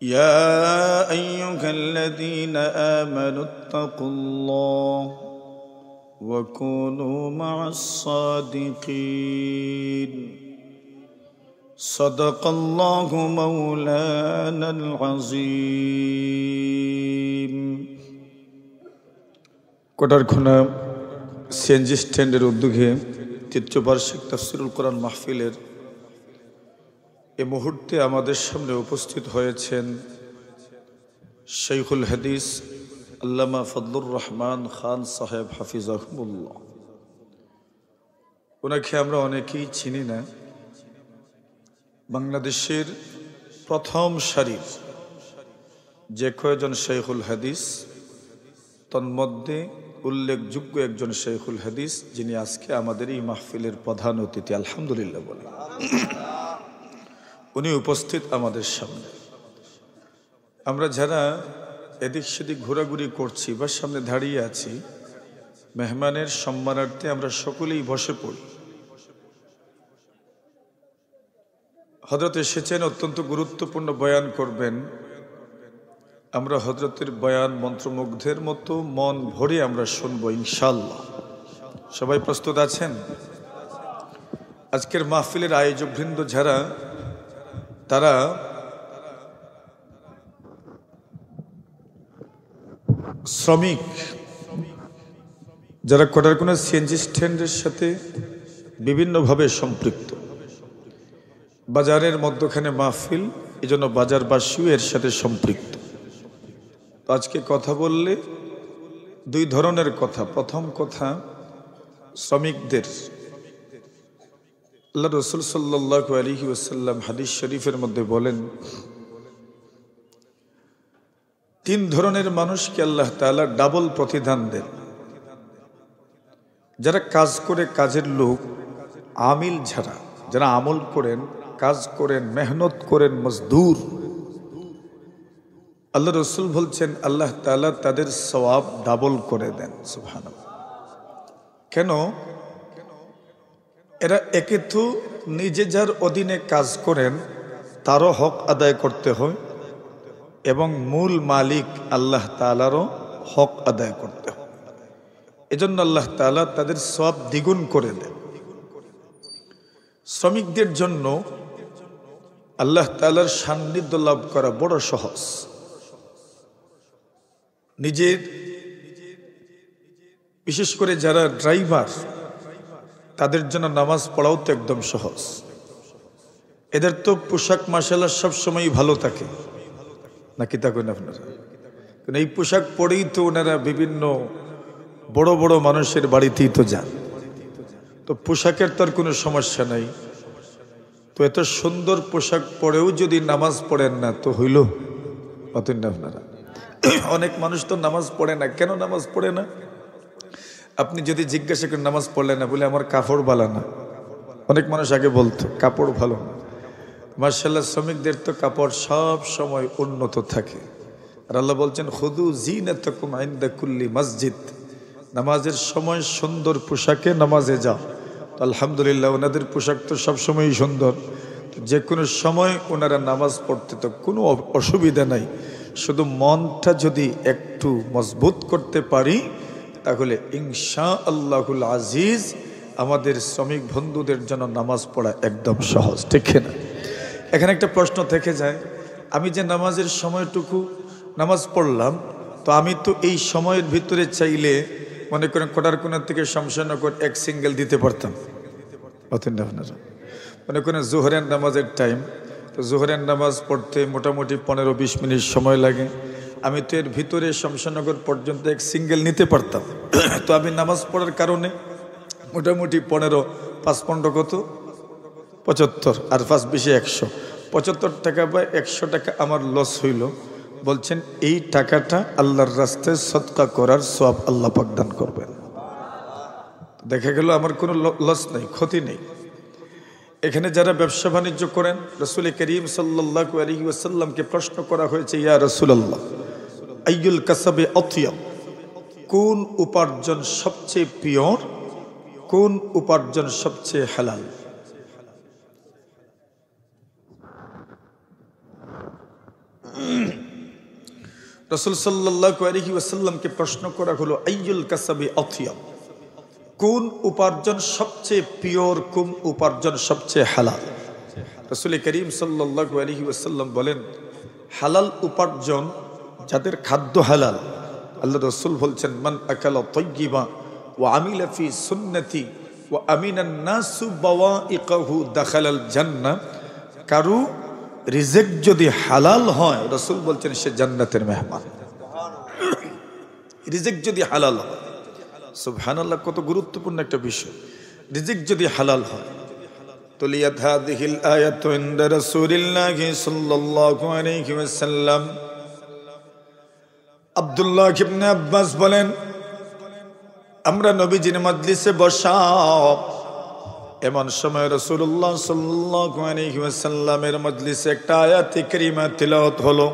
يا أيها الذين آمنوا اتقوا الله وكونوا مع الصادقين صدق الله مولانا العظيم কোটারখানা CNG স্ট্যান্ডের উদ্যোগে তৃতীয় বার্ষিক তাফসিরুল কোরআন মাহফিলের এই মুহূর্তে আমাদের সামনে উপস্থিত হয়েছেন শাইখুল হাদিস আল্লামা ফজলুর রহমান খান সাহেব হাফিজাহুল্লাহ। ওনাকে আমরা অনেকেই চিনি না। বাংলাদেশের প্রথম সারির যে কয়েকজন শাইখুল হাদিস তন্মধ্যে উল্লেখযোগ্য একজন শাইখুল হাদিস, যিনি আজকে আমাদের এই মাহফিলের প্রধান অতিথি, আলহামদুলিল্লাহ বলে। উনি উপস্থিত আমাদের সামনে। আমরা যারা এদিক সেদিক ঘোরাঘুরি করছি বা সামনে দাঁড়িয়ে আছি, মেহমানের সম্মানার্থে আমরা সকলেই বসে পড়ি। হযরত এসেছেন, অত্যন্ত গুরুত্বপূর্ণ বয়ান করবেন। আমরা হযরতের বয়ান মন্ত্রমুগ্ধের মতো মন ভরে আমরা শুনবো ইনশাআল্লাহ। সবাই প্রস্তুত আছেন? আজকের মাহফিলের আয়োজকবৃন্দ যারা, তারা শ্রমিক, যারা কোটারখানা সিএনজি স্ট্যান্ডের সাথে বিভিন্নভাবে সম্পৃক্ত। বাজারের মধ্যখানে মাহফিল, এজন্য বাজারবাসীও এর সাথে সম্পৃক্ত। তো আজকে কথা বললে দুই ধরনের কথা। প্রথম কথা, শ্রমিকদের। আল্লাহ রাসূল সাল্লাল্লাহু আলাইহি ওয়াসাল্লাম হাদিস শরীফের মধ্যে বলেন, তিন ধরনের মানুষকে আল্লাহ তাআলা ডাবল প্রতিদান দেন। যারা কাজ করে, কাজের লোক, আমিল যারা, যারা আমল করেন, কাজ করেন, মেহনত করেন, মজদুর, আল্লাহ রাসূল বলছেন আল্লাহ তাআলা তাদের সওয়াব ডাবল করে দেন। সুবহানাল্লাহ। কেন? এরা একে তো নিজে যার অধীনে কাজ করেন তারও হক আদায় করতে হয়, এবং মূল মালিক আল্লাহ তাআলারও হক আদায় করতে হয়। এজন্য আল্লাহ তাআলা তাদের সওয়াব দ্বিগুণ করে দেন। শ্রমিকদের জন্য আল্লাহ তাআলার সান্নিধ্য লাভ করা বড় সহজ। নিজের, বিশেষ করে যারা ড্রাইভার, তাদের জন্য নামাজ পড়াও তো একদম সহজ। এদের তো পোশাক মাশাআল্লাহ সবসময় ভালো থাকে, নাকি তা করেন আপনারা? কারণ এই পোশাক পরেই তো ওনারা বিভিন্ন বড় বড় মানুষের বাড়িতেই তো যান। তো পোশাকের তো আর কোনো সমস্যা নাই। তো এত সুন্দর পোশাক পরেও যদি নামাজ পড়েন না তো হইল? অতই না আপনারা। অনেক মানুষ তো নামাজ পড়ে না। কেন নামাজ পড়ে না? আপনি যদি জিজ্ঞাসা করেন নামাজ পড়লে না, বলে আমার কাপড় ভালো না। অনেক মানুষ আগে বলতো কাপড় ভালো না। মাশাআল্লাহ, শ্রমিকদের তো কাপড় সব সময় উন্নত থাকে। আর আল্লাহ বলছেন খুদু জিনাতাকুম ইনদা কুল্লি মসজিদ, নামাজের সময় সুন্দর পোশাকে নামাজে যাও। তো আলহামদুলিল্লাহ, ওনাদের পোশাক তো সবসময়ই সুন্দর। যে কোনো সময় ওনারা নামাজ পড়তে তো কোনো অসুবিধা নাই। শুধু মনটা যদি একটু মজবুত করতে পারি, তাহলে ইনশাআল্লাহুল আজিজ আমাদের শ্রমিক বন্ধুদের জন্য নামাজ পড়া একদম সহজ, ঠিক না? এখানে একটা প্রশ্ন থেকে যায়, আমি যে নামাজের সময়টুকু নামাজ পড়লাম, তো আমি তো এই সময়ের ভিতরে চাইলে মনে করেন কোটারখানা থেকে শমশেরনগর এক সিঙ্গেল দিতে পারতাম। আপনারা মনে করেন জোহরের নামাজের টাইম, তো জোহরের নামাজ পড়তে মোটামুটি 15-20 মিনিট সময় লাগে। আমি তো এর ভিতরে শমশেরনগর পর্যন্ত এক সিঙ্গেল নিতে পারতাম। তো আমি নামাজ পড়ার কারণে মোটামুটি 15 কত 75, আর 5-20 100, 75 টাকা বা 100 টাকা আমার লস হইল। বলছেন এই টাকাটা আল্লাহর রাস্তায় সদকা করার সওয়াব আল্লাহ পাক দান করবেন। দেখা গেল আমার কোনো লস নেই, ক্ষতি নেই। এখানে যারা ব্যবসা বাণিজ্য করেন, রাসূল করিম সাল্লাল্লাহু আলাইহি ওয়াসাল্লামকে প্রশ্ন করা হয়েছে, ইয়া রাসূলুল্লাহ আইয়ুল কাসাবে আতিয়াব, কোন উপার্জন সবচেয়ে পিওর, কোন উপার্জন সবচেয়ে হালাল? রাসূল সাল্লাল্লাহু আলাইহি ওয়াসাল্লামকে প্রশ্ন করা হলো আইয়ুল কাসাবি আথিয়াব, কোন উপার্জন সবচেয়ে পিওর, কোন উপার্জন সবচেয়ে হালাল? রাসূল করিম সাল্লাল্লাহু আলাইহি ওয়াসাল্লাম বলেন, হালাল উপার্জন যাদের খাদ্য হালাল, আল্লাহ রাসূল বলছেন মান আকালা তাইয়্যিবা ওয়া আমিলা ফি সুন্নতি ওয়া আমিনান নাসু বাওয়াইকাহু দাখালাল জান্নাহ। কারু রিজিক যদি হালাল হয়, রাসূল বলছেন সে জান্নাতের মেহমান। রিজিক যদি হালাল হয়, সুবহানাল্লাহ, কত গুরুত্বপূর্ণ একটা বিষয়। রিজিক যদি হালাল হয়, তুলিয়াত হাযিহিল আয়াতু ইনদা রাসূলিল্লাহি সাল্লাল্লাহু আলাইহি ওয়াসাল্লাম। আব্দুল্লাহ ইবনে আব্বাস বলেন, আমরা নবীজির মজলিসে বসা, এমন সময় রাসূলুল্লাহ সাল্লাল্লাহু আলাইহি ওয়াসাল্লামের মজলিসে একটা আয়াতে কারিমা তিলাওয়াত হলো,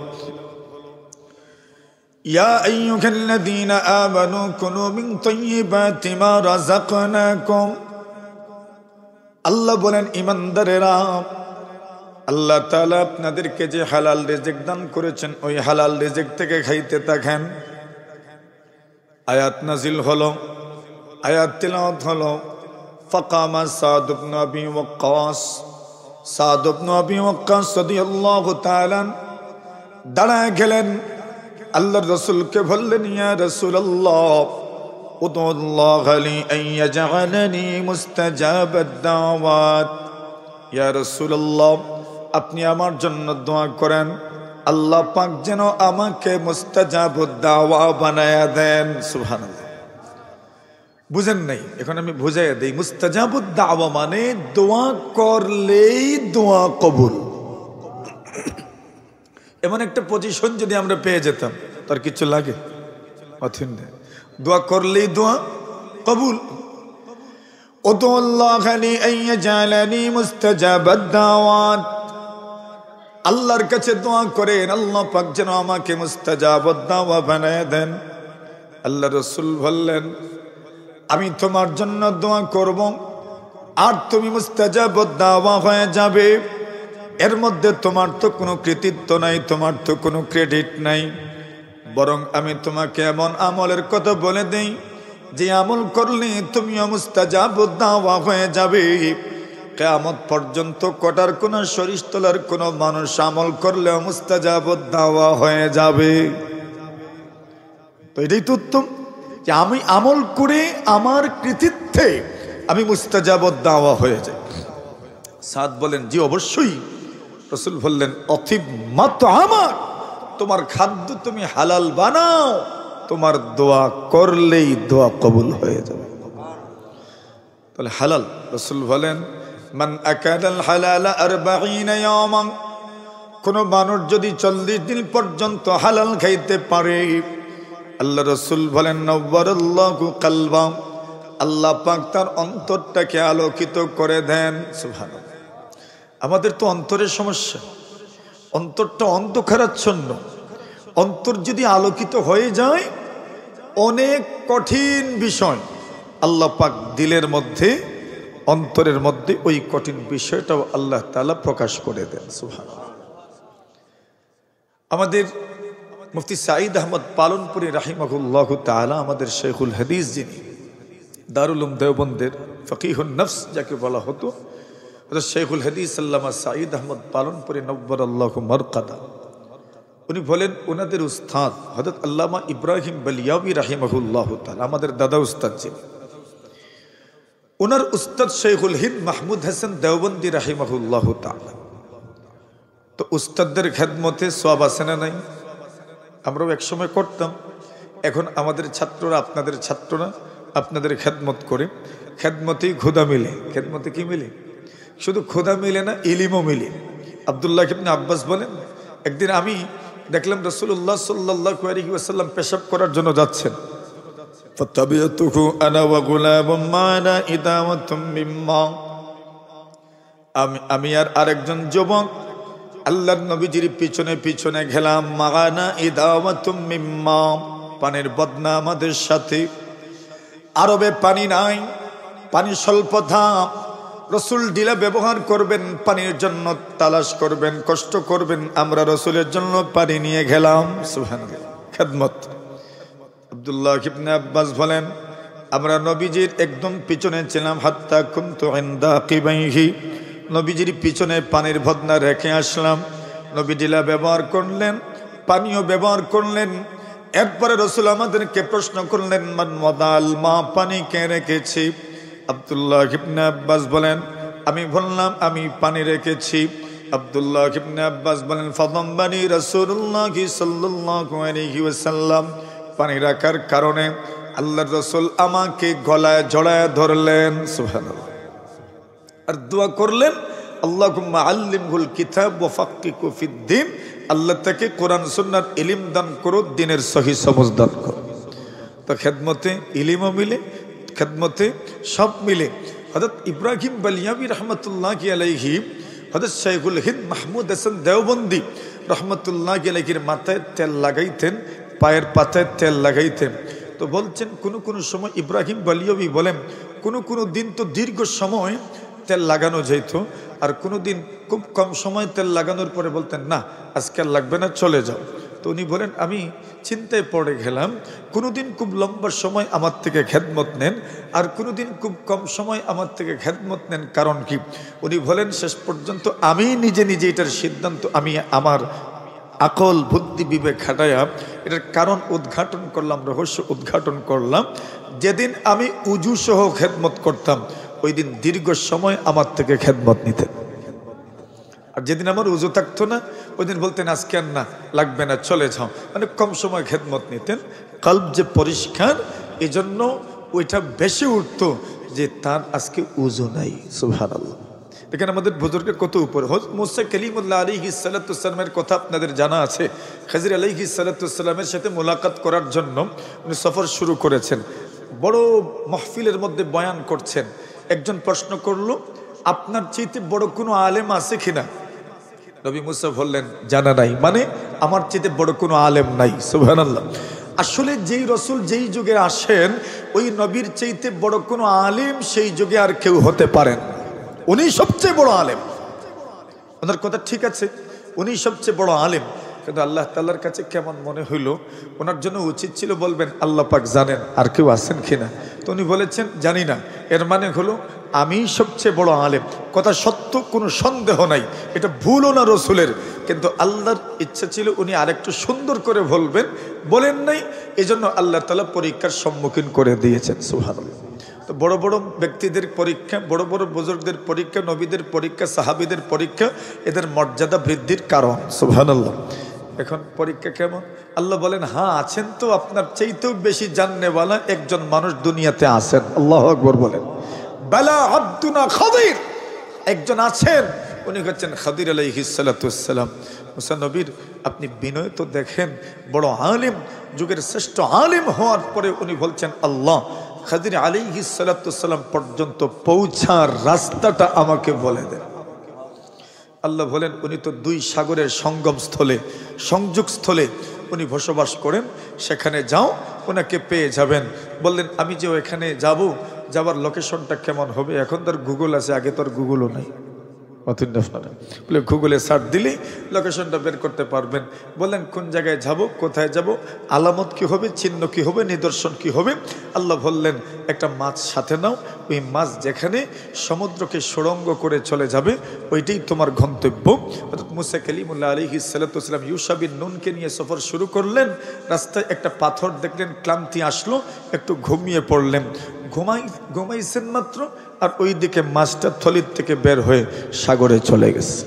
ইয়া আইয়ুহাল্লাযীনা আমানু কুনু মিন তাইয়্যিবাতি মা রাযাকনাকুম। আল্লাহ বলেন, ঈমানদারেরা, আল্লাহ তাআলা আপনাদেরকে যে হালাল রিজিক দান করেছেন, ওই হালাল রিজিক থেকে খাইতে থাকেন। আয়াত নাজিল হলো, আয়াত তিলাওয়াত হলো। ফাকামা সাদ ইবনে আবি ওয়াক্কাস, সাদ ইবনে আবি ওয়াক্কাস রাদিয়াল্লাহু তাআলা দাঁড়ায় গেলেন, আল্লাহর রাসূলকে বললেন, ইয়া রাসূলুল্লাহ উদুল্লাহ লি আন ইয়াজআলানি মুস্তাজাবাদ দাওয়াত। ইয়া রাসূলুল্লাহ, আপনি আমার জন্য দোয়া করেন, আল্লাহ পাক যেন আমাকে মুস্তাজাবুদ দাওয়া বানায়া দেন। সুবহানাল্লাহ, বুঝেন নাই? এখন আমি বুঝাইয়া দেই। মুস্তাজাবুদ দাওয়া মানে দোয়া করলেই দোয়া কবুল। এমন একটা পজিশন যদি আমরা পেয়ে যেতাম, তার কিছু লাগে অথিন, দোয়া করলেই দোয়া কবুল। উদুল্লাহ লি আন ইয়াজআলানি মুস্তাজাবাদ দাওয়াত। আল্লাহর কাছে দোয়া করেন, আল্লাহ পাক যেন আমাকে মুস্তাজাবাদ দাওয়া বানায় দেন। আল্লাহ রাসূল বললেন, আমি তোমার জন্য দোয়া করব, আর তুমি মুস্তাজাবাদ দাওয়া হয়ে যাবে। এর মধ্যে তোমার তো কোনো কৃতিত্ব নাই, তোমার তো কোনো ক্রেডিট নাই, বরং আমি তোমাকে এমন আমলের কথা বলে দেই যে আমল করলে তুমিও মুস্তাজাবুদ দাওয়া হয়ে যাবে। কিয়ামত পর্যন্ত কটার কোন সরিষতলার কোন মানুষ আমল করলে মুস্তাজাবুদ দাওয়া হয়ে যাবে। তো এটাই তো উত্তম, যে আমি আমল করে আমার কৃতিত্বে আমি মুস্তাজাবুদ দাওয়া হয়ে যাই। সাদ বলেন, জি অবশ্যই। রাসূল বললেন, অথিব মাতআমাক, তোমার খাদ্য তুমি হালাল বানাও, তোমার দোয়া করলেই দোয়া কবুল হয়ে যাবে। তাহলে হালাল, রাসূল বলেন, মান আকালাল হালালা 40 ইয়ামান, কোন মানুষ যদি 40 দিন পর্যন্ত হালাল খাইতে পারে, আল্লাহ রাসূল বলেন, নাওয়ারাল্লাহু কলবা, আল্লাহ পাক তার অন্তরটাকে আলোকিত করে দেন। সুবহানাল্লাহ। আমাদের তো অন্তরের সমস্যা, অন্তরটা অন্ধকারাচ্ছন্ন। অন্তর যদি আলোকিত হয়ে যায়, অনেক কঠিন বিষয় আল্লাহ পাক দিলের মধ্যে, অন্তরের মধ্যে ওই কঠিন বিষয়টাও আল্লাহ তাআলা প্রকাশ করে দেন। সুবহানাল্লাহ। আমাদের মুফতি সাঈদ আহমদ পালনপুরি রাহিমাহুল্লাহু তাআলা, আমাদের শেখুল হাদিস, যিনি দারুল উলুম দেওবন্দের ফকিহুন নফস যাকে বলা হতো, শেখুল হাদিস আল্লামা সাঈদ আহমদ পালনপুরি নব্বরাল্লাহু মারকাদা, উনি বলেন, ওনাদের উস্তাদ হযরত আল্লামা ইব্রাহিম বালিয়াবি রাহিমাহুল্লাহু তাআলা, আমাদের দাদা উস্তাদ ছিলেন, ওনার উস্তাদ শেখুল হিন্দ মাহমুদ হাসান দেওবন্দি রাহিমাহুল্লাহু তাআলা। তো উস্তাদদের খেদমতে সওয়াব আছে না নাই? আমরাও একসময় করতাম। এখন আমাদের ছাত্ররা, আপনাদের ছাত্ররা আপনাদের খেদমত করে, খেদমতেই খোদা মিলে। খেদমতে কি মিলে? শুধু খোদা মিলে না, ইলিমও মিলে। আব্দুল্লাহ ইবনে আব্বাস বলেন, একদিন আমি দেখলাম রাসূলুল্লাহ সাল্লাল্লাহু আলাইহি ওয়াসাল্লাম পেশাব করার জন্য যাচ্ছেন। ফাতাবিয়াতুহু আনা ওয়া গুলাবুম মানা ইদামাতুম মিম্মা, আমি আর আরেকজন যুবক আল্লাহর নবীজির পিছনে পিছনে গেলাম। মাগানা ইদামাতুম মিম্মা, পানির বদনা আমাদের সাথে। আরবে পানি নাই, পানি স্বল্পতা, রাসূল ডিলা ব্যবহার করবেন, পানির জন্য তালাশ করবেন, কষ্ট করবেন। আমরা রাসূলের জন্য পানি নিয়ে গেলাম। সুবহানাল্লাহ। খেদমত। আব্দুল্লাহ ইবনে আব্বাস বলেন, আমরা নবীজির একদম পিছনে ছিলাম, হাত্তা কুনতু ইনদা কিবাইহি, নবীজির পিছনে পানির বদনা রেখে আসলাম। নবী ডিলা ব্যবহার করলেন, পানীয় ব্যবহার করলেন। এরপরে রাসূল আমাদেরকে প্রশ্ন করলেন, মান ওয়াদাল মা, পানি কে রেখেছি? আব্দুল্লাহ ইবনে আব্বাস বলেন, আমি বললাম আমি পানি রেখেছি। আব্দুল্লাহ ইবনে আব্বাস বলেন, ফাদাম্বানি রাসূলুল্লাহ সাল্লাল্লাহু আলাইহি ওয়াসাল্লাম, পানি রাখার কারণে আল্লাহর রাসূল আমাকে গলায় জড়ায় ধরলেন, সুবহানাল্লাহ, আর দোয়া করলেন, আল্লাহুম্মা আল্লিমহুল কিতাব ওয়া ফাক্কিহু ফিদ্দীন, আল্লাহ তাকে কোরআন সুন্নাহর ইলম দান করো, দ্বীনের সহি সমঝ দান করো। তো খেদমতে ইলমও মিলে, খেদমতে সব মিলে। হযরত ইব্রাহিম বালিয়াবি রহমতুল্লাহি আলাইহি, হযরত শাইখুল হিন্দ মাহমুদ হাসান দেওবন্দি রহমতুল্লাহি আলাইহির মাথায় তেল লাগাইতেন, পায়ের পাতায় তেল লাগাইতেন। তো বলছেন কোন সময় ইব্রাহিম বালিয়াবি বলেন, কোন দিন তো দীর্ঘ সময় তেল লাগানো যেত, আর কোনো দিন খুব কম সময় তেল লাগানোর পরে বলতেন, না আজকে আর লাগবে না, চলে যাও। তো উনি বলেন, আমি চিন্তায় পড়ে গেলাম, কোনোদিন খুব লম্বা সময় আমার থেকে খেদমত নেন, আর কোনোদিন খুব কম সময় আমার থেকে খেদমত নেন, কারণ কি? উনি বলেন, শেষ পর্যন্ত আমি নিজে এটার সিদ্ধান্ত, আমি আমার আকল বুদ্ধি বিবেক খাটাইয়া এটার কারণ উদ্ঘাটন করলাম, রহস্য উদ্ঘাটন করলাম। যেদিন আমি উজু সহ খেদমত করতাম, ওই দিন দীর্ঘ সময় আমার থেকে খেদমত নিতেন, আর যেদিন আমার উজু থাকতো না, ওই দিন বলতেন আজকে আর না, লাগবে না, চলে যাও, মানে কম সময় খেদমত নিতেন। কলব যে পরিষ্কার, এজন্য ওইটা বেশি উঠতো যে তার আজকে উজু নাই, সুবহানাল্লাহ। এখানে আমাদের বুজুর্গের কত উপরে। হযরত মুসা কালিমুল্লাহ আলাইহিস সালাতু ওয়াসসালামের কথা আপনাদের জানা আছে। খাজির আলাইহিস সালাতু ওয়াসসালামের সাথে মোলাকাত করার জন্য উনি সফর শুরু করেছেন, বড় মাহফিলের মধ্যে বয়ান করছেন। একজন প্রশ্ন করলো, আপনার চাইতে বড় কোনো আলেম আছে কিনা? নবী মুসা বললেন, জানা নাই, মানে আমার চাইতে বড় কোনো আলেম নাই, সুবহানাল্লাহ। আসলে যেই রসুল যেই যুগে আসেন, ওই নবীর চাইতে বড় কোনো আলেম সেই যুগে আর কেউ হতে পারেন, উনি সবচেয়ে বড় আলেম। ওনার কথা ঠিক আছে, উনি সবচেয়ে বড় আলেম, কিন্তু আল্লাহ তাআলার কাছে কেমন মনে হইল, ওনার জন্য উচিত ছিল বলবেন আল্লাহ পাক জানেন আর কেউ আছেন কিনা। তো উনি বলেছেন জানি না, এর মানে হলো আমি সবচেয়ে বড় আলেম। কথা সত্য, কোনো সন্দেহ নাই, এটা ভুলও না রসুলের, কিন্তু আল্লাহর ইচ্ছা ছিল উনি আরেকটু সুন্দর করে বলবেন, বলেন নাই, এজন্য আল্লাহ তাআলা পরীক্ষার সম্মুখীন করে দিয়েছেন, সুবহানাল্লাহ। তো বড় বড় ব্যক্তিদের পরীক্ষা, বড় বড় বুজুর্গদের পরীক্ষা, নবীদের পরীক্ষা, সাহাবীদের পরীক্ষা, এদের মর্যাদা বৃদ্ধির কারণ, সুবহানাল্লাহ। এখন পরীক্ষা কেমন? আল্লাহ বলেন, হ্যাঁ আছেন তো, আপনার চাইতেও বেশি জাননেওয়ালা একজন মানুষ দুনিয়াতে আছেন, আল্লাহু আকবার বলেন। বালা আব্দুনা খাদির, একজন আছেন, উনি হচ্ছেন খাদির আলাইহিস সালাতু ওয়াসসালাম। মুসা নবীর আপনি বিনয় তো দেখেন, বড় আলেম, যুগের শ্রেষ্ঠ আলেম হওয়ার পরে উনি বলছেন, আল্লাহ খাদির আলাইহিস সালাতু ওয়াসসালাম পর্যন্ত পৌঁছার রাস্তাটা আমাকে বলে দেন। আল্লাহ বলেন, উনি তো দুই সাগরের সঙ্গম স্থলে, সংযোগ স্থলে উনি বসবাস করেন, সেখানে যাও, ওনাকে পেয়ে যাবেন। বললেন, আমি যে এখানে যাব, যাবার লোকেশনটা কেমন হবে? এখন তো আর গুগল আছে, আগে তো আর গুগলও নাই, বলে গুগলে সার্চ দিলেই লোকেশনটা বের করতে পারবেন। বললেন কোন জায়গায় যাব, কোথায় যাব, আলামত কি হবে, চিহ্ন কি হবে, নিদর্শন কি হবে? আল্লাহ বললেন, একটা মাছ সাথে নাও, ওই মাছ যেখানে সমুদ্রকে সুড়ঙ্গ করে চলে যাবে, ওইটাই তোমার গন্তব্য। অর্থাৎ মুসা কালিমুল্লাহ আলাইহিস সালাতু ওয়াসসালাম ইউশা বিন নুনকে নিয়ে সফর শুরু করলেন। রাস্তায় একটা পাথর দেখলেন, ক্লান্তি আসলো, একটু ঘুমিয়ে পড়লেন। ঘুমাইছেন মাত্র, আর ওই দিকে মাছটা থলির থেকে বের হয়ে সাগরে চলে গেছে।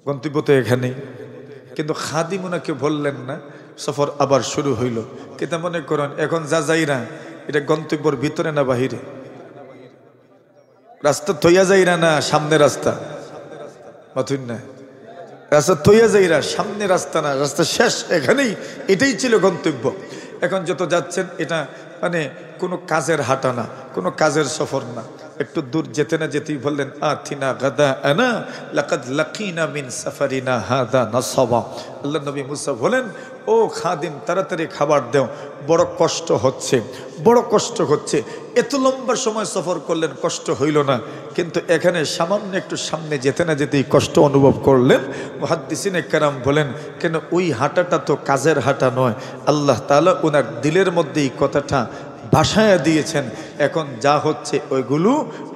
গন্তব্য তো এখানেই, কিন্তু খাদিম ওনাকে বললেন না। সফর আবার শুরু হইল। কিন্তু মনে করেন এখন যা যাই না, এটা গন্তব্যের ভিতরে না বাহিরে? রাস্তা থইয়া যাইরা না সামনে রাস্তা? মাথুন না, রাস্তা থইয়া যাইরা সামনে রাস্তা না, রাস্তা শেষ এখানেই, এটাই ছিল গন্তব্য। এখন যত যাচ্ছেন, এটা মানে কোনো কাজের হাঁটা না, কোনো কাজের সফর না, একটু দূর যেতে না যেতেই বললেন আতিনা গাদা আনা লাকাদ লাকিনা মিন সাফারিনা হাদা নাসাবা। আল্লাহ নবী মুসা বলেন, ও খাদিম তাড়াতাড়ি খাবার দাও, বড় কষ্ট হচ্ছে, বড় কষ্ট হচ্ছে। এত লম্বা সময় সফর করলেন, কষ্ট হইল না, কিন্তু এখানে সামান্য একটু সামনে যেতে না যেতেই কষ্ট অনুভব করলেন। মুহাদ্দিসিনে কেরাম বলেন, কেন ওই হাঁটাটা তো কাজের হাঁটা নয়, আল্লাহ তাআলা ওনার দিলের মধ্যে এই কথাটা ভাষায় দিয়েছেন। এখন যা হচ্ছে ওইগুলো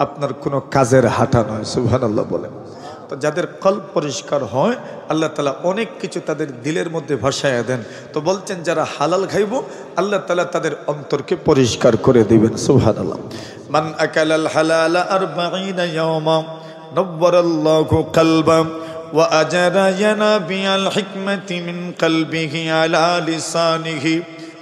আপনার কোনো কাজের হাঁটা নয়। সুবহানাল্লাহ বলেন। তো যাদের কল্প পরিষ্কার হয় আল্লাহ তাআলা অনেক কিছু তাদের দিলের মধ্যে ভাষায় দেন। তো বলছেন যারা হালাল খাইব আল্লাহ তাআলা তাদের অন্তরকে পরিষ্কার করে দিবেন। সুবহানাল্লাহ। মান আকালাল হালালা 40 ইয়াওমা নব্বারাল্লাহু কলবা ওয়া আজারা ইয়ানাবিয়াল হিকমাতি মিন কলবিহি আলা লিসানিহি।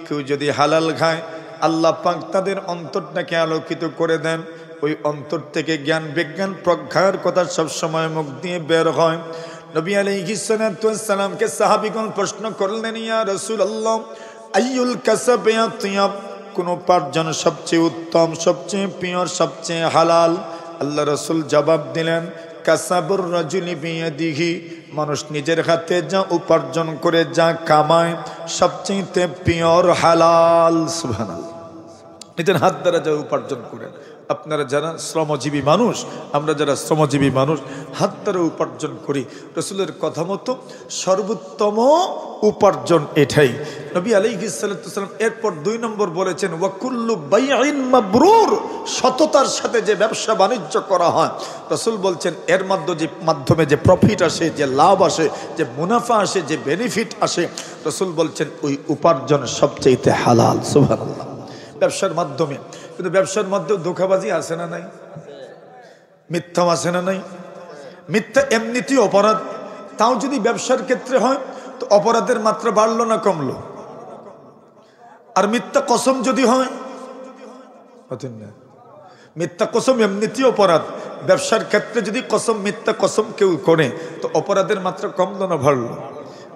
কেউ যদি হালাল খায় আল্লাহ পাক তাদের অন্তরটাকে আলোকিত করে দেন। ওই অন্তর থেকে জ্ঞান বিজ্ঞান প্রজ্ঞার কথা সব সময় মুখ দিয়ে বের হয়। নবী আলাইহিস সালাতু ওয়াস সালামকে সাহাবীগণ প্রশ্ন করলেন, ইয়া রাসূলুল্লাহ আইয়ুল কাসাবি আতিয়াব, কোন উপার্জন সবচেয়ে উত্তম, সবচেয়ে পিওর, সবচেয়ে হালাল? আল্লাহ রাসূল জবাব দিলেন, কাসাবুর রাজুলি বিয়াদিহি, মানুষ নিজের হাতে যা উপার্জন করে যা কামায় সবচেয়ে পিওর হালাল। সুবহানাল্লাহ। নিজের হাত দ্বারা যা উপার্জন করেন, আপনারা যারা শ্রমজীবী মানুষ, আমরা যারা শ্রমজীবী মানুষ হাত দ্বারা উপার্জন করি, রাসূলের কথা মতো সর্বোত্তম উপার্জন এটাই। নবী আলাইহিস সালাতু ওয়াস সালাম এরপর 2 নম্বর বলেছেন, ওয়া কুল্লু বাইইন মাবরুর, সততার সাথে যে ব্যবসা বাণিজ্য করা হয়, রাসূল বলছেন এর মাধ্যমে যে প্রফিট আসে, যে লাভ আসে, যে মুনাফা আসে, যে বেনিফিট আসে, রাসূল বলছেন ওই উপার্জন সবচেয়ে হালাল। সুবহানাল্লাহ। ব্যবসার মাধ্যমে, কিন্তু ব্যবসার মধ্যে ধোঁকাবাজি আছে না নাই? মিথ্যা আছে না নাই? মিথ্যা এমনিতেই অপরাধ, তাও যদি ব্যবসার ক্ষেত্রে হয় তো অপরাধের মাত্রা বাড়লো না কমলো? আর মিথ্যা কসম যদি হয়, মিথ্যা কসম এমনিতেই অপরাধ, ব্যবসার ক্ষেত্রে যদি কসম, মিথ্যা কসম কেউ করে তো অপরাধের মাত্রা কমলো না বাড়লো?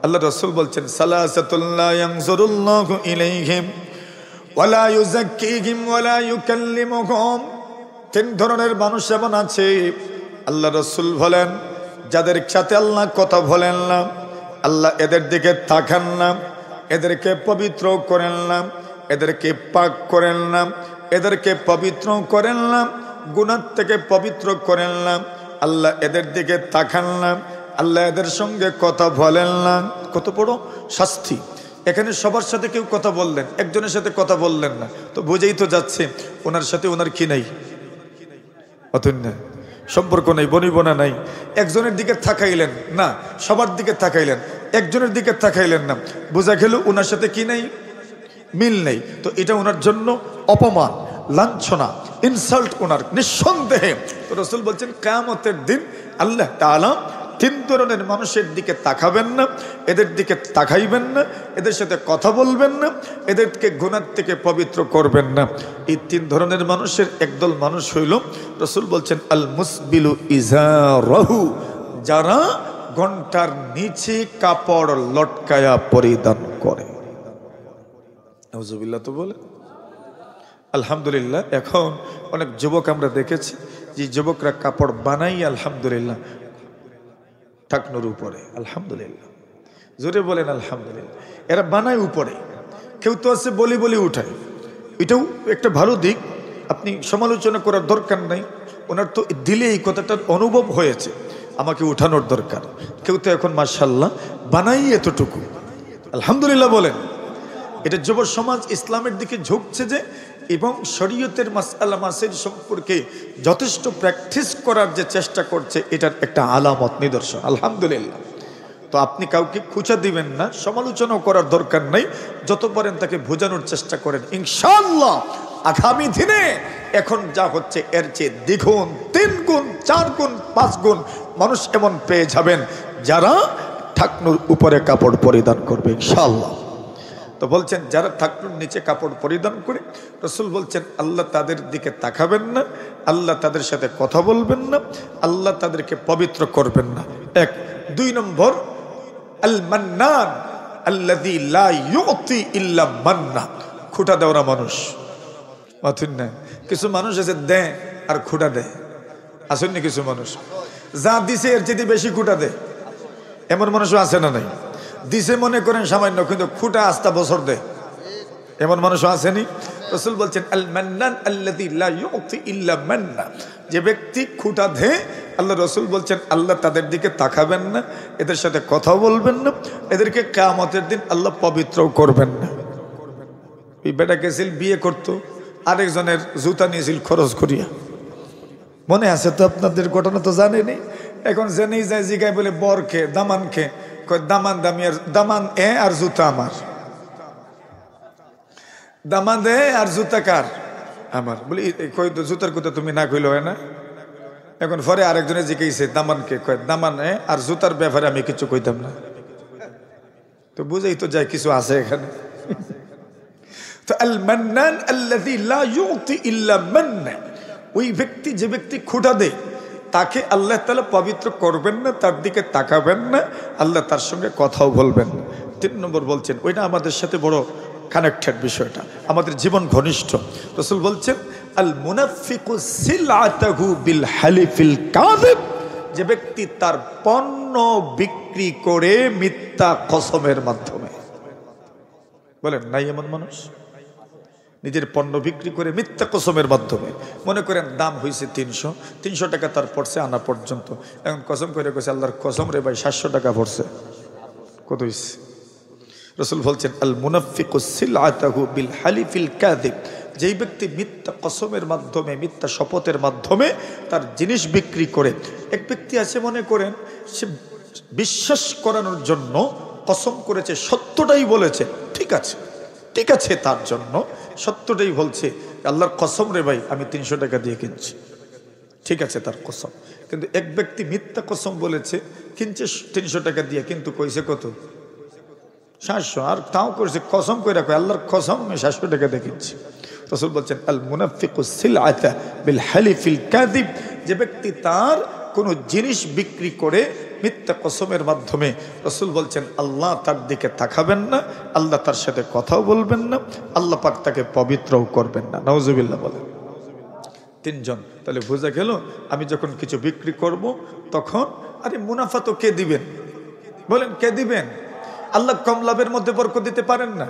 আল্লাহ রাসূল বলছেন, সালাসাতুল লা ইয়ানজুরুল্লাহু ইলাইহিম ওয়ালা ইউযাক্কিহিম ওয়ালা ইউকাল্লিমুহুম। 3 ধরনের মানুষ এমন আছে, আল্লাহ রাসূল বলেন, যাদের সাথে আল্লাহ কথা বলেন না, আল্লাহ এদের দিকে তাকান না, এদেরকে পবিত্র করেন না, এদেরকে পাক করেন না, এদেরকে পবিত্র করেন না, গুনাহ থেকে পবিত্র করেন না, আল্লাহ এদের দিকে তাকান না, আল্লাহ এদের সঙ্গে কথা বলেন না। কত বড় শাস্তি! এখানে সবার সাথে কেউ কথা বললেন, একজনের সাথে কথা বললেন না, তো বুঝেই তো যাচ্ছে ওনার সাথে ওনার কি নাই, অতন্য সম্পর্ক নেই, বনিবনা নাই। একজনের দিকে তাকাইলেন না, সবার দিকে তাকাইলেন, একজনের দিকে তাকাইলেন না, বোঝা গেল ওনার সাথে কি নাই, মিল নেই। তো এটা ওনার জন্য অপমান, লাঞ্ছনা, ইনসাল্ট ওনার, নিঃসন্দেহে। তো রাসূল বলছেন কিয়ামতের দিন আল্লাহ তাআলা 3 ধরনের মানুষের দিকে তাকাবেন না, এদের দিকে তাকাইবেন না, এদের সাথে কথা বলবেন না, এদেরকে গুনাহ থেকে পবিত্র করবেন না। এই 3 ধরনের মানুষের একদল মানুষ হইল, রাসূল বলছেন আল মুসবিলু ইজারাহু, যারা ঘন্টার নিচে কাপড় লটকায়া পরিধান করে। নাউজুবিল্লাহ তো বলে। আলহামদুলিল্লাহ, এখন অনেক যুবক আমরা দেখেছি যে যুবকরা কাপড় বানাই, আলহামদুলিল্লাহ, টাকনোর উপরে, আলহামদুলিল্লাহ, জোরে বলেন আলহামদুলিল্লাহ। এরা বানায় উপরে, কেউ তো আছে বলি বলি উঠায়, এটাও একটা ভালো দিক, আপনি সমালোচনা করার দরকার নাই। ওনার তো দিলে এই কথাটার অনুভব হয়েছে, আমাকে উঠানোর দরকার। কেউ তো এখন মাশাআল্লাহ বানাই এতটুকু, আলহামদুলিল্লাহ বলেন। এটা যুব সমাজ ইসলামের দিকে ঝুঁকছে যে, এবং শরীয়তের মাসআলা মাসাইল সম্পর্কে যথেষ্ট প্র্যাকটিস করার যে চেষ্টা করছে, এটার একটা আলামত, নিদর্শন, আলহামদুলিল্লাহ। তো আপনি কাউকে খুঁচা দিবেন না, সমালোচনাও করার দরকার নাই, যত পারেন তাকে বোঝানোর চেষ্টা করেন। ইনশাআল্লাহ আগামী দিনে এখন যা হচ্ছে এর চেয়ে দ্বিগুণ, 3 গুণ, 4 গুণ, 5 গুণ মানুষ এমন পেয়ে যাবেন যারা ঢাকনুর উপরে কাপড় পরিধান করবে ইনশাআল্লাহ। তো বলছেন যারা ঢাকনুর নিচে কাপড় পরিধান করে, রাসূল বলছেন আল্লাহ তাদের দিকে তাকাবেন না, আল্লাহ তাদের সাথে কথা বলবেন না, আল্লাহ তাদেরকে পবিত্র করবেন না। 1। 2 নম্বর, আল মান্নান আল্লাযী লা ইউতি ইল্লা মান্না, খুঁটা দেওয়া মানুষ। অথিন না, কিছু মানুষ আছে দেয় আর খুঁটা দেয়। আসেননি কিছু মানুষ যা দিছে এর চেয়ে বেশি খুঁটা দেয়, এমন মানুষও আছে না নাই? দিছে মনে করেন সামান্য, কিন্তু খুঁটা আস্তা বছর দেয়, এমন মানুষও আসেনি? রাসূল বলছেন আল মান্নান আল্লাযী লা ইউতি ইল্লা মান্না, যে ব্যক্তি খুঁটা দেয় আল্লাহ রসুল বলছেন আল্লাহ তাদের দিকে তাকাবেন না, এদের সাথে কথা বলবেন না, এদেরকে কিয়ামতের দিন আল্লাহ পবিত্রও করবেন না। এই বেটা গেছিল বিয়ে করতো, আরেকজনের জুতা নিয়েছিল খরচ করিয়া, মনে আছে তো আপনাদের? ঘটনা তো জানেনি। এখন জেনেই যায় জিগায় বলে বর খে দামান খে, দামান দামি আর দামান এ আর জুতা আমার, দামান দে আর জুতা কার? আমার। বলি কই তো জুতার কথা তুমি না কইলে হয় না? এখন পরে আরেকজনে জিজ্ঞেসে দামানকে, কয় দামান এ আর জুতার ব্যাপারে আমি কিছু কইতাম না। তো বুঝেই তো যায় কিছু আছে এখানে। তো আল মান্নান আল্লাযী লা ইউতি ইল্লা মান্না, ওই ব্যক্তি যে ব্যক্তি খুঁটা দেয় তাকে আল্লাহ তাআলা পবিত্র করবেন না, তার দিকে তাকাবেন না, আল্লাহ তার সঙ্গে কথাও বলবেন না। 3 নম্বর বলছেন, ওইটা আমাদের সাথে বড় কানেক্টেড বিষয়টা, আমাদের জীবন ঘনিষ্ঠ। রাসূল বলছেন আল মুনাফিকু সিলআতাহু বিল হালিফিল কাযিব, যে ব্যক্তি তার পণ্য বিক্রি করে মিথ্যা কসমের মাধ্যমে। বলেন নাই এমন মানুষ? নিজের পণ্য বিক্রি করে মিথ্যা কসমের মাধ্যমে, মনে করেন দাম হয়েছে 300 টাকা তার পড়ছে আনা পর্যন্ত, এখন কসম করে কইছে আল্লাহর কসম রে ভাই 700 টাকা পড়ছে। কত হয়েছে? রাসূল বলছেন আল মুনাফিকু সিলআতাহু বিল হালিফিল কাযিব, যেই ব্যক্তি মিথ্যা কসমের মাধ্যমে, মিথ্যা শপথের মাধ্যমে তার জিনিস বিক্রি করে। এক ব্যক্তি আছে মনে করেন সে বিশ্বাস করানোর জন্য কসম করেছে, সত্যটাই বলেছে, ঠিক আছে ঠিক আছে, তার জন্য সত্যটাই বলছে আল্লাহর কসম রে ভাই আমি 300 টাকা দিয়ে কিনছি, ঠিক আছে তার কসম। কিন্তু এক ব্যক্তি মিথ্যা কসম বলেছে, কিনছে 300 টাকা দিয়ে, কিন্তু কইছে কত? 700, আর তাও করেছে কসম করে রাখো আল্লাহর কসম আমি 700 টাকা দিয়ে কিনছি। রাসূল বলছেন আল মুনাফিকু সিলআতা বিল হালিফিল কাযিব, যে ব্যক্তি তার কোনো জিনিস বিক্রি করে মিথ্যা কসমের মাধ্যমে, রাসূল বলছেন আল্লাহ তার দিকে তাকাবেন না, আল্লাহ তার সাথে কথাও বলবেন না, আল্লাহ পাক তাকে পবিত্রও করবেন না। নাউজুবিল্লাহ বলেন। 3 জন। তাহলে বোঝা গেল আমি যখন কিছু বিক্রি করব তখন আরে মুনাফা তো কে দিবেন? বলেন কে দিবেন? আল্লাহ কম লাভের মধ্যে বরকত দিতে পারেন না?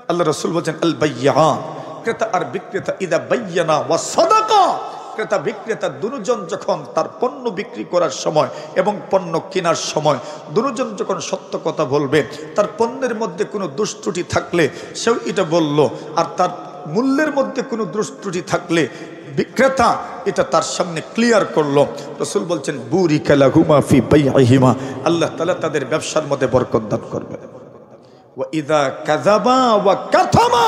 আল্লাহ রাসূল বলছেন আল বাইয়ান, ক্রেতা আর বিক্রেতা ইদা বাইয়ানা ওয়া সাদাকা, ক্রেতা বিক্রেতা দুজন যখন তার পণ্য বিক্রি করার সময় এবং পণ্য কেনার সময় দুজন যখন সত্য কথা বলবে, তার পণ্যের মধ্যে কোনো দোষ ত্রুটি থাকলে সেও এটা বলল, আর তার মূল্যের মধ্যে কোনো দোষ ত্রুটি থাকলে বিক্রেতা এটা তার সামনে ক্লিয়ার করলো। রাসূল বলছেন বুরিকা লাহুমা ফি বাইইহিমা, আল্লাহ তাআলা তাদের ব্যবসার মধ্যে বরকত দান করবে। ওয়া ইযা কাযাবা ওয়া কাতামা,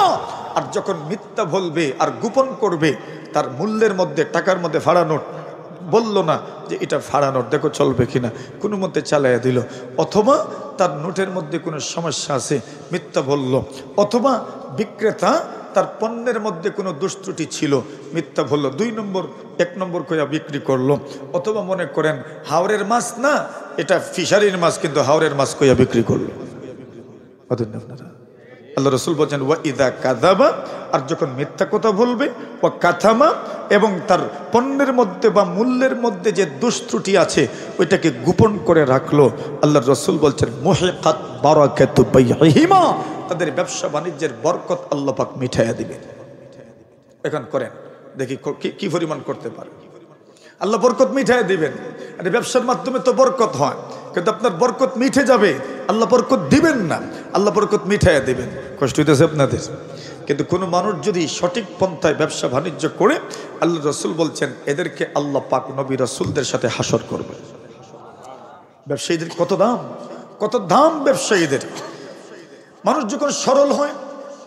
আর যখন মিথ্যা বলবে আর গোপন করবে, তার মূল্যের মধ্যে টাকার মধ্যে ভাড়া নোট বললো না যে এটা ভাড়া নোট, দেখো চলবে কিনা, কোনো মধ্যে চালাইয়া দিল, অথবা তার নোটের মধ্যে কোনো সমস্যা আছে মিথ্যা বলল, অথবা বিক্রেতা তার পণ্যের মধ্যে কোনো দুষ্ত্রুটি ছিল মিথ্যা বলল, 2 নম্বর 1 নম্বর কইয়া বিক্রি করলো, অথবা মনে করেন হাওরের মাছ না এটা ফিশারির মাছ, কিন্তু হাওরের মাছ কইয়া বিক্রি করলো। আল্লাহ রাসূল বলেন ওয়া ইযা কাযাবা, আর যখন মিথ্যা কথা বলবে, ওয়া কাতামা, এবং তার পণ্যের মধ্যে বা মূল্যের মধ্যে যে দুষ্ত্রুটি আছে ওইটাকে গোপন করে রাখলো, আল্লাহ রাসূল বলছেন মুহিকাত বারাকাতু বাইহিমা, তাদের ব্যবসা বাণিজ্যের বরকত আল্লাহ পাক মিঠাইয়া দিবেন। এখন করেন দেখি কি পরিমাণ করতে পারে, আল্লাহ বরকত মিঠাইয়া দিবেন। আরে ব্যবসার মাধ্যমে তো বরকত হয়, কিন্তু আপনার বরকত মিঠে যাবে, আল্লাহ বরকত দিবেন না, আল্লাহ বরকত মিঠাইয়া দিবেন। কষ্ট হইতেছে আপনাদের? কিন্তু কোনো মানুষ যদি সঠিক পন্থায় ব্যবসা বাণিজ্য করে, আল্লাহ রাসূল বলছেন এদেরকে আল্লাহ পাক নবী রাসূলদের সাথে হাসর করবে। ব্যবসায়ীদের কত দাম, কত দাম ব্যবসায়ীদের। মানুষ যখন সরল হয়,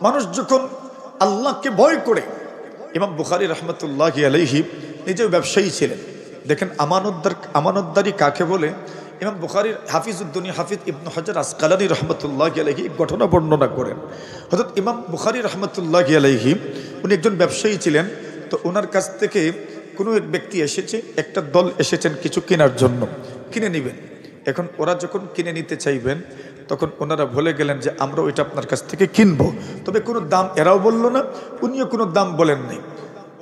মানুষ যখন আল্লাহকে ভয় করে, ইমাম বুখারী রাহমাতুল্লাহি আলাইহি নিজেও ব্যবসায়ী ছিলেন। দেখেন আমানতদারি কাকে বলে? ইমাম বুখারীর হাফিজুদ্দুনিয়া হাফিজ ইবনে হাজার আসকালানী রাহমাতুল্লাহি আলাইহি ঘটনা বর্ণনা করেন। হযরত ইমাম বুখারী রাহমাতুল্লাহি আলাইহি উনি একজন ব্যবসায়ী ছিলেন। তো ওনার কাছ থেকে কোনো এক ব্যক্তি এসেছে, একটা দল এসেছেন কিছু কেনার জন্য, কিনে নেবেন। এখন ওরা যখন কিনে নিতে চাইবেন তখন ওনারা বলে গেলেন যে আমরা ওইটা আপনার কাছ থেকে কিনবো, তবে কোনো দাম এরাও বলল না, উনিও কোনো দাম বলেন নাই।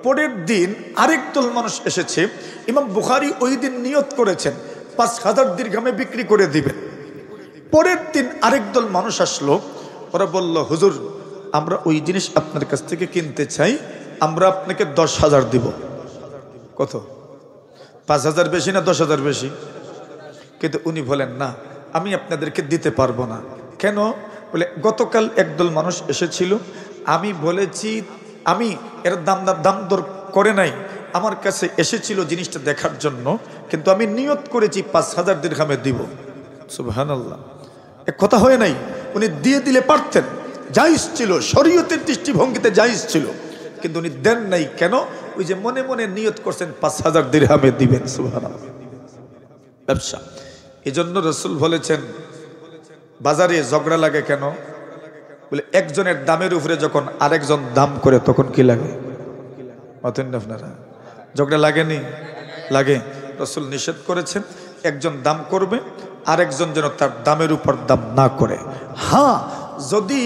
পরের দিন আরেক দল মানুষ এসেছে। ইমাম বুখারী ওই দিন নিয়ত করেছেন 5,000 দিরহামে বিক্রি করে দিবেন। পরের দিন আরেক দল মানুষ আসলো, ওরা বলল, হুজুর আমরা ওই জিনিস আপনার কাছ থেকে কিনতে চাই, আমরা আপনাকে 10,000 দিব। কত? 5,000 বেশি না 10,000 বেশি? কিন্তু উনি বলেন না, আমি আপনাদেরকে দিতে পারবো না। কেন? বলে গতকাল একদল মানুষ এসেছিল, আমি বলেছি, আমি এর দাম দর করে নাই, আমার কাছে এসেছিল জিনিসটা দেখার জন্য, কিন্তু আমি নিয়ত করেছি 5,000 দিরহামে দিব। সুবহানাল্লাহ, এক কথা হয় নাই। উনি দিয়ে দিলে পারতেন, জায়েজ ছিল, শরীয়তের দৃষ্টিভঙ্গিতে জায়েজ ছিল, কিন্তু উনি দেন নাই। কেন? ওই যে মনে মনে নিয়ত করছেন 5,000 দিরহামে দিবেন। সুবহানাল্লাহ, ব্যবসা। এজন্য রাসূল বলেছেন, বাজারে ঝগড়া লাগে কেন? বলে একজনের দামের উপরে যখন আরেকজন দাম করে তখন কি লাগে? মাতেন না আপনারা? ঝগড়া লাগেনি? লাগে। রাসূল নিষেধ করেছেন, একজন দাম করবে, আরেকজন যেন তার দামের উপর দাম না করে। হ্যাঁ, যদি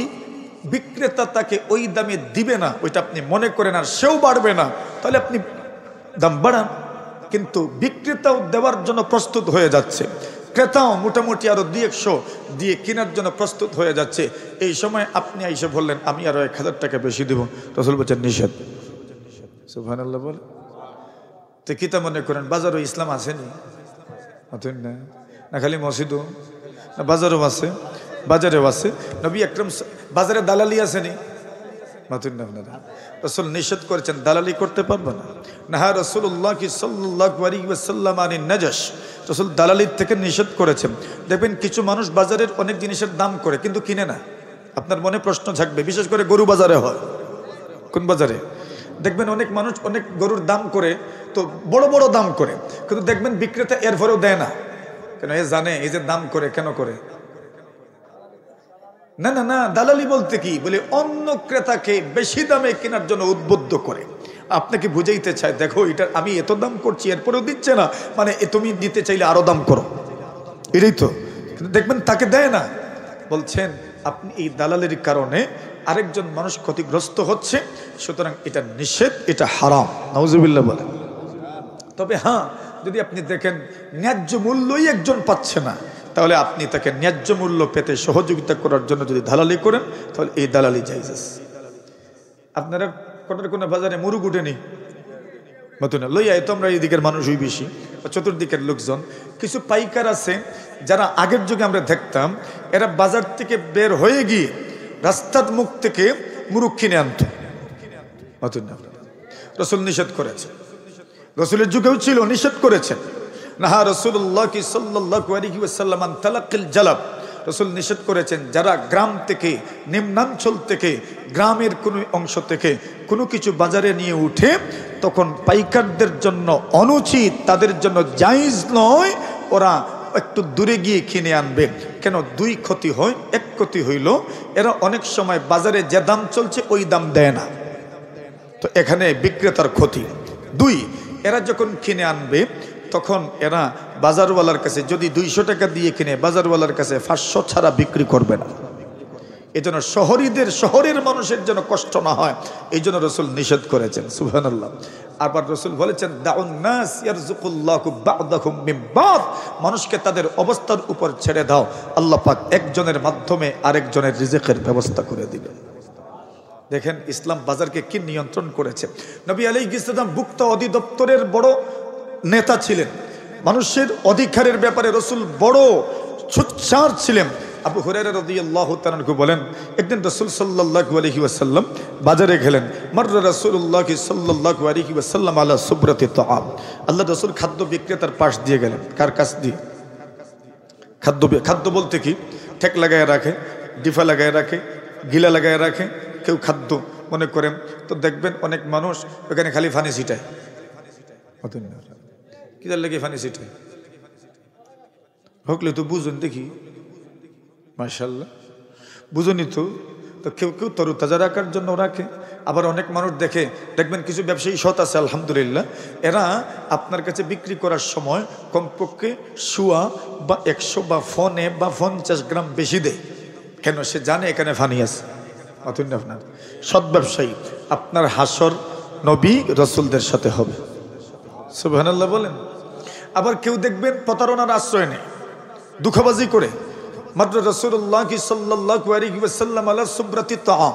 বিক্রেতা তাকে ওই দামে দিবে না, ওইটা আপনি মনে করেন, আর সেও বাড়বে না, তাহলে আপনি দাম বাড়ান। কিন্তু বিক্রেতাও দেওয়ার জন্য প্রস্তুত হয়ে যাচ্ছে, ক্রেতাও মোটামুটি আরো 200 দিয়ে কেনার জন্য প্রস্তুত হয়ে যাচ্ছে, এই সময় আপনি এসে বললেন আমি আরো 1,000 টাকা বেশি দিব। রাসূল বলেছেন নিষেধ। সুবহানাল্লাহ বলে। তো কি তা মনে করেন বাজারও ইসলাম আসেনি? না খালি মসজিদও না, বাজারও আছে, বাজারেও আছে। নবী আকরাম বাজারে দালালি আসেনি? মাতুন না আপনারা? রাসূল নিষেধ করেছেন, দালালি করতে পারবে না। নাহা রাসূলুল্লাহ সাল্লাল্লাহু আলাইহি ওয়াসাল্লাম আনিন নাজাশ, রাসূল দালালির থেকে নিষেধ করেছেন। দেখবেন কিছু মানুষ বাজারের অনেক জিনিসের দাম করে কিন্তু কিনে না। আপনার মনে প্রশ্ন থাকবে, বিশেষ করে গরু বাজারে হয়। কোন বাজারে? দেখবেন অনেক মানুষ অনেক গরুর দাম করে, তো বড় বড় দাম করে, কিন্তু দেখবেন বিক্রেতা এর ভরেও দেয় না। কেন? এ জানে এই যে দাম করে কেন করে। না না না, দালালি বলতে কি? বলে অন্য ক্রেতাকে বেশি দামে কেনার জন্য উদ্বুদ্ধ করে। আপনাকে বুঝাইতে চায়, দেখো এটা আমি এত দাম করছি এরপরেও দিচ্ছে না, মানে তুমি দিতে চাইলে আরো দাম করো, এটাই তো। কিন্তু দেখবেন তাকে দেয় না। বলছেন আপনি এই দালালের কারণে আরেকজন মানুষ ক্ষতিগ্রস্ত হচ্ছে, সুতরাং এটা নিষেধ, এটা হারাম। নাউজুবিল্লাহ বলেন। তবে হ্যাঁ, যদি আপনি দেখেন ন্যায্য মূল্যই একজন পাচ্ছে না, তাহলে আপনি তাকে ন্যায্য মূল্য পেতে সহযোগিতা করার জন্য যদি দালালি করেন, তাহলে এই দালালি জায়েজ আছে। আপনারা কোটার কোনো বাজারে মুরগ উঠেনি? মতন লইয়া তোমরা এই দিকের মানুষই বেশি, চতুর্দিকের লোকজন। কিছু পাইকার আছে যারা আগের যুগে আমরা দেখতাম, এরা বাজার থেকে বের হয়ে গিয়ে রাস্তার মুখ থেকে মুরগ কিনে আনত। মতন রাসূল নিষেধ করেছে, রাসূলের যুগেও ছিল, নিষেধ করেছেন। নাহা রাসূলুল্লাহ সাল্লাল্লাহু আলাইহি ওয়াসাল্লাম আন তালাক্কিল জালাব, রাসূল নিষেধ করেছেন যারা গ্রাম থেকে, নিম্নাঞ্চল থেকে, গ্রামের কোনো অংশ থেকে কোনো কিছু বাজারে নিয়ে উঠে, তখন পাইকারদের জন্য অনুচিত, তাদের জন্য জায়েজ নয়, ওরা একটু দূরে গিয়ে কিনে আনবে। কেন? দুই ক্ষতি হয়। এক ক্ষতি হইল, এরা অনেক সময় বাজারে যে দাম চলছে ওই দাম দেয় না, তো এখানে বিক্রেতার ক্ষতি। দুই, এরা যখন কিনে আনবে তখন এরা বাজারওয়ালার কাছে যদি 200 টাকা দিয়ে কিনে, বাজারওয়ালার কাছে 500 ছাড়া বিক্রি করবে না। এই জন্য শহরের মানুষের যেন কষ্ট না হয়, এই জন্য রাসূল নিষেধ করেছেন। সুবহানাল্লাহ। আবার রাসূল বলেছেন, দাউন নাস ইয়ারযুকুল্লাহু বা'দাহুম মিন বা'দ, মানুষকে তাদের অবস্থার উপর ছেড়ে দাও, আল্লাহ পাক একজনের মাধ্যমে আরেকজনের রিজিকের ব্যবস্থা করে দিবেন। দেখেন ইসলাম বাজারকে কি নিয়ন্ত্রণ করেছে। নবী আলাইহিস সালাম ভুক্ত অধিদপ্তরের বড় নেতা ছিলেন, মানুষের অধিকারের ব্যাপারে রাসূল বড় সোচ্চার ছিলেন। আবু হুরায়রা রাদিয়াল্লাহু তাআলা আনহু বলেন, একদিন রাসূল সাল্লাল্লাহু আলাইহি ওয়াসাল্লাম বাজারে গেলেন। মাররা রাসূলুল্লাহ সাল্লাল্লাহু আলাইহি ওয়াসাল্লাম আলা সুবরাতি তাআম, আল্লাহ রাসূল খাদ্য বিক্রেতার পাশ দিয়ে গেলেন। কার কাছ দিয়ে? খাদ্য বলতে কি? ঠেক লাগায় রাখে, ডিফা লাগায় রাখে, গিলা লাগায় রাখে কেউ খাদ্য মনে করেন, তো দেখবেন অনেক মানুষ ওখানে খালি ফানি ছিটায়। কি তার লেগে ফানি ছিটায়? হকলে তো বুঝুন দেখি, মাশাআল্লাহ বুঝুনি তো। তো কেউ কেউ তরুতাজা রাখার জন্য রাখে, আবার অনেক মানুষ দেখবেন কিছু ব্যবসায়ী সৎ আছে আলহামদুলিল্লাহ, এরা আপনার কাছে বিক্রি করার সময় কমপক্ষে 100 বা 100 বা ফোনে বা 50 গ্রাম বেশি দেয়। কেন? সে জানে এখানে ফানি আছে। আপনার সৎ ব্যবসায়ী আপনার হাসর নবী রসুলদের সাথে হবে। সুবহানাল্লাহ বলেন। আবার কেউ দেখবেন প্রতারণার আশ্রয় নেই, দুঃখবাজি করে মাত্র রাসূলুল্লাহ সাল্লাল্লাহু আলাইহি ওয়াসাল্লাম আলা সুবরাতি তাআম,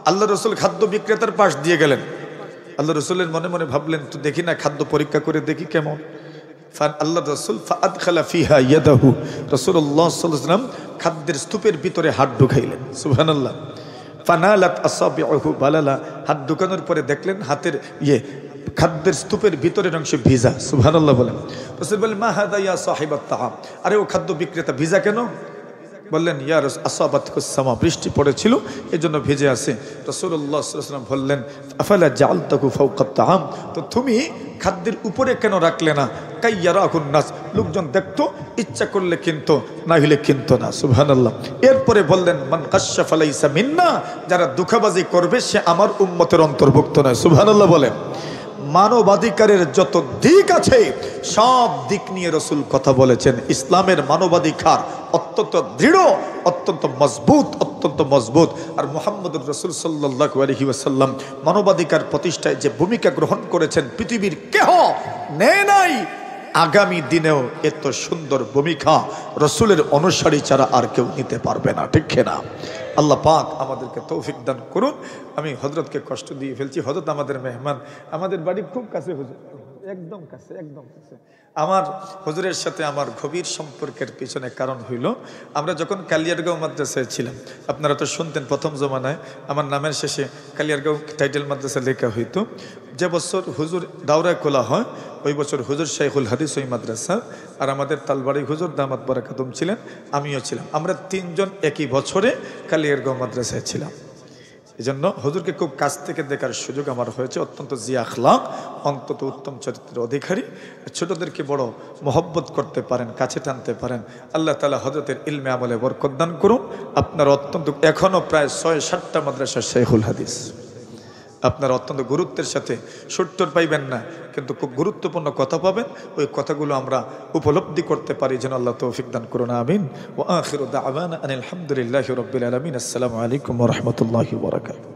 আল্লাহ রসুল খাদ্য বিক্রেতার পাশ দিয়ে গেলেন। আল্লাহ রসুলের মনে মনে ভাবলেন, তো দেখি না খাদ্য পরীক্ষা করে দেখি কেমন। আল্লাহ রসুল ফাআদখালা ফিহা ইয়াদাহু, রাসূলুল্লাহ সাল্লাল্লাহু আলাইহি ওয়াসাল্লাম খাদ্যের স্তূপের ভিতরে হাত ঢুকাইলেন। সুবহানাল্লাহ। ফানালাত আসাবিউহু বালালা, হাত ঢুকানোর পরে দেখলেন হাতের খাদ্যের স্তূপের ভিতরের অংশে ভিজা। সুবহানাল্লাহ বলেন। রাসূল বললেন, মা হাদা ইয়া সাহিবাত তাআম, আরে ও খাদ্য বিক্রেতা ভিজা কেন? বললেন, ইয়া রাসূল আসাবাতকুস সামা, বৃষ্টি পড়েছিল এজন্য ভিজে আছে। রাসূলুল্লাহ সাল্লাল্লাহু আলাইহি ওয়াসাল্লাম বললেন, আফালা জাআলতাহু ফাওকাত তাআম, তো তুমি খাদ্যের উপরে কেন রাখলে না? কাইয়ারাহুন নাস, লোকজন দেখতো, ইচ্ছা করলে কিনতো, না হলে কিনতো না। সুবহানাল্লাহ। এরপরে বললেন, মান কাশশা ফালাইসা মিন্না, যারা দুঃখবাজি করবে সে আমার উম্মতের অন্তর্ভুক্ত নয়। সুবহানাল্লাহ বলেন। মানবাধিকারের যত দিক আছে সব দিক নিয়ে রসুল কথা বলেছেন। ইসলামের মানবাধিকার অত্যন্ত দৃঢ়, অত্যন্ত মজবুত। আর মুহাম্মদুর রাসূল সাল্লাল্লাহু আলাইহি ওয়াসাল্লাম মানবাধিকার প্রতিষ্ঠায় যে ভূমিকা গ্রহণ করেছেন পৃথিবীর কেহ নেয় নাই। আগামী দিনেও এত সুন্দর ভূমিকা রসুলের অনুসারী ছাড়া আর কেউ নিতে পারবে না, ঠিক না? আল্লাহ পাক আমাদেরকে তৌফিক দান করুন। আমি হযরতকে কষ্ট দিয়ে ফেলছি, হযরত আমাদের মেহমান, আমাদের বাড়ি খুব কাছে, হুজুর একদম কাছে। আমার হুজুরের সাথে আমার গভীর সম্পর্কের পিছনে কারণ হইল, আমরা যখন কালিয়ারগাঁও মাদ্রাসায় ছিলাম, আপনারা তো শুনতেন প্রথম জমানায় আমার নামের শেষে কালিয়ারগাঁও টাইটেল মাদ্রাসা লেখা হইতো। যে বছর হুজুর দাওরায় খোলা হয় ওই বছর হুজুর শাইখুল হাদিস ওই মাদ্রাসা, আর আমাদের তালবাড়ি হুজুর দামাত বারাকাতুম ছিলেন, আমিও ছিলাম। আমরা তিনজন একই বছরে কালিয়ারগাঁও মাদ্রাসায় ছিলাম। এই জন্য হুজুরকে খুব কাছ থেকে দেখার সুযোগ আমার হয়েছে। অত্যন্ত জিয়া আখলাক, অন্তত উত্তম চরিত্রের অধিকারী। ছোটদেরকে বড় মহব্বত করতে পারেন, কাছে টানতে পারেন। আল্লাহ তাআলা হযরতের ইলমে আমলে বরকত দান করুন। আপনার অত্যন্ত এখনও প্রায় ৬-৭টা মাদ্রাসা শাইখুল হাদিস, আপনারা অত্যন্ত গুরুত্বের সাথে সুট্টর পাইবেন না, কিন্তু খুব গুরুত্বপূর্ণ কথা পাবেন। ওই কথাগুলো আমরা উপলব্ধি করতে পারি, যেন আল্লাহ তৌফিক দান করুন। আমিন। ওয়া আখিরু দাওয়ানা আনিল হামদুলিল্লাহি রাব্বিল আলামিন। আসসালামু আলাইকুম ওয়া রাহমাতুল্লাহি ওয়া বারাকাতুহু।